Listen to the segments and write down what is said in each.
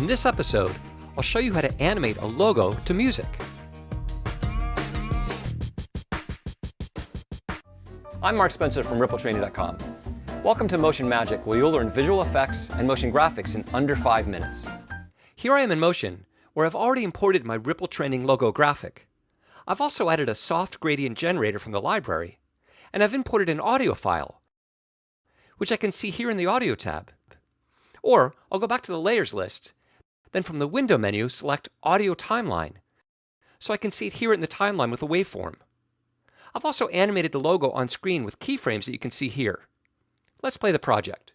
In this episode, I'll show you how to animate a logo to music. I'm Mark Spencer from RippleTraining.com. Welcome to Motion Magic, where you'll learn visual effects and motion graphics in under 5 minutes. Here I am in Motion, where I've already imported my Ripple Training logo graphic. I've also added a soft gradient generator from the library, and I've imported an audio file, which I can see here in the Audio tab. Or I'll go back to the Layers list, then from the Window menu select Audio Timeline, so I can see it here in the timeline with a waveform. I've also animated the logo on screen with keyframes that you can see here. Let's play the project.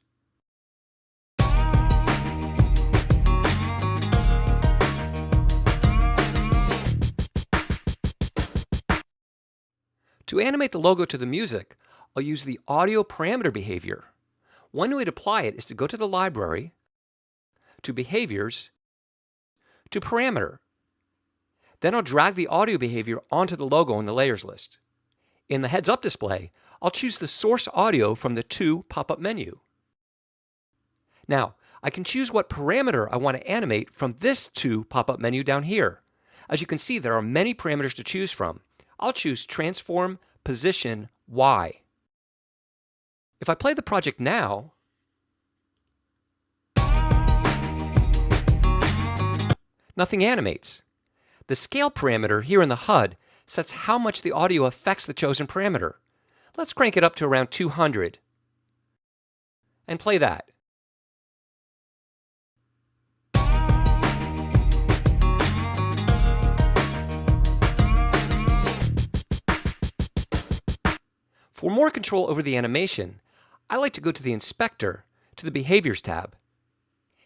To animate the logo to the music, I'll use the audio parameter behavior. One way to apply it is to go to the library, to Behaviors, to Parameter. Then I'll drag the audio behavior onto the logo in the Layers list. In the heads-up display, I'll choose the source audio from the To pop-up menu. Now, I can choose what parameter I want to animate from this To pop-up menu down here. As you can see, there are many parameters to choose from. I'll choose Transform Position Y. If I play the project now, nothing animates. The scale parameter here in the HUD sets how much the audio affects the chosen parameter. Let's crank it up to around 200 and play that. For more control over the animation, I like to go to the Inspector to the Behaviors tab.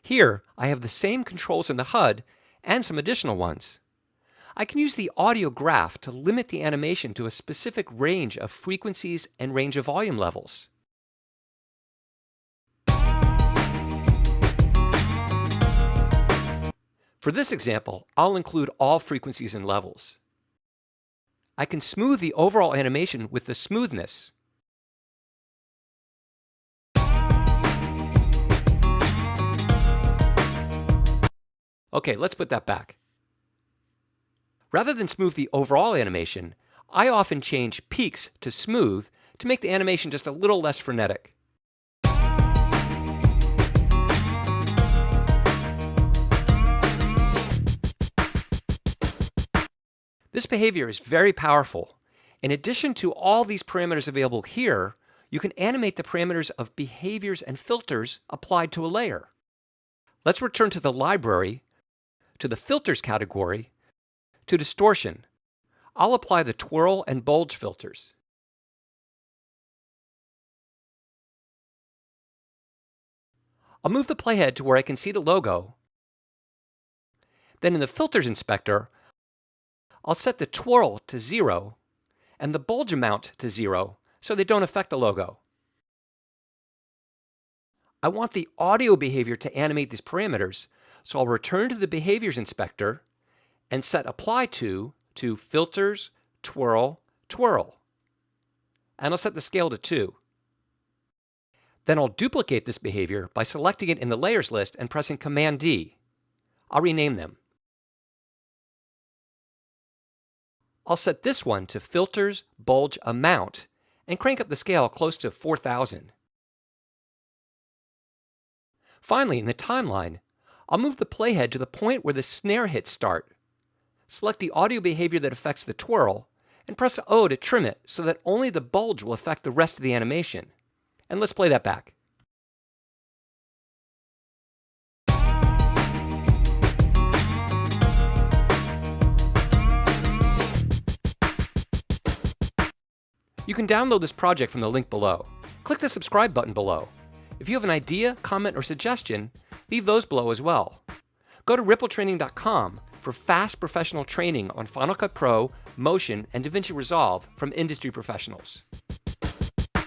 Here, I have the same controls in the HUD and some additional ones. I can use the audio graph to limit the animation to a specific range of frequencies and range of volume levels. For this example, I'll include all frequencies and levels. I can smooth the overall animation with the smoothness. Okay, let's put that back. Rather than smooth the overall animation, I often change peaks to smooth to make the animation just a little less frenetic. This behavior is very powerful. In addition to all these parameters available here, you can animate the parameters of behaviors and filters applied to a layer. Let's return to the library, to the Filters category, to Distortion. I'll apply the Twirl and Bulge filters. I'll move the playhead to where I can see the logo. Then in the Filters inspector, I'll set the Twirl to 0 and the Bulge amount to 0 so they don't affect the logo. I want the audio behavior to animate these parameters, so I'll return to the Behaviors inspector and set Apply to Filters, Twirl, Twirl. And I'll set the scale to 2. Then I'll duplicate this behavior by selecting it in the Layers list and pressing Command D. I'll rename them. I'll set this one to Filters, Bulge, Amount and crank up the scale close to 4000. Finally, in the timeline, I'll move the playhead to the point where the snare hits start. Select the audio behavior that affects the twirl and press O to trim it so that only the bulge will affect the rest of the animation. And let's play that back. You can download this project from the link below. Click the subscribe button below. If you have an idea, comment, or suggestion, leave those below as well. Go to RippleTraining.com for fast professional training on Final Cut Pro, Motion, and DaVinci Resolve from industry professionals.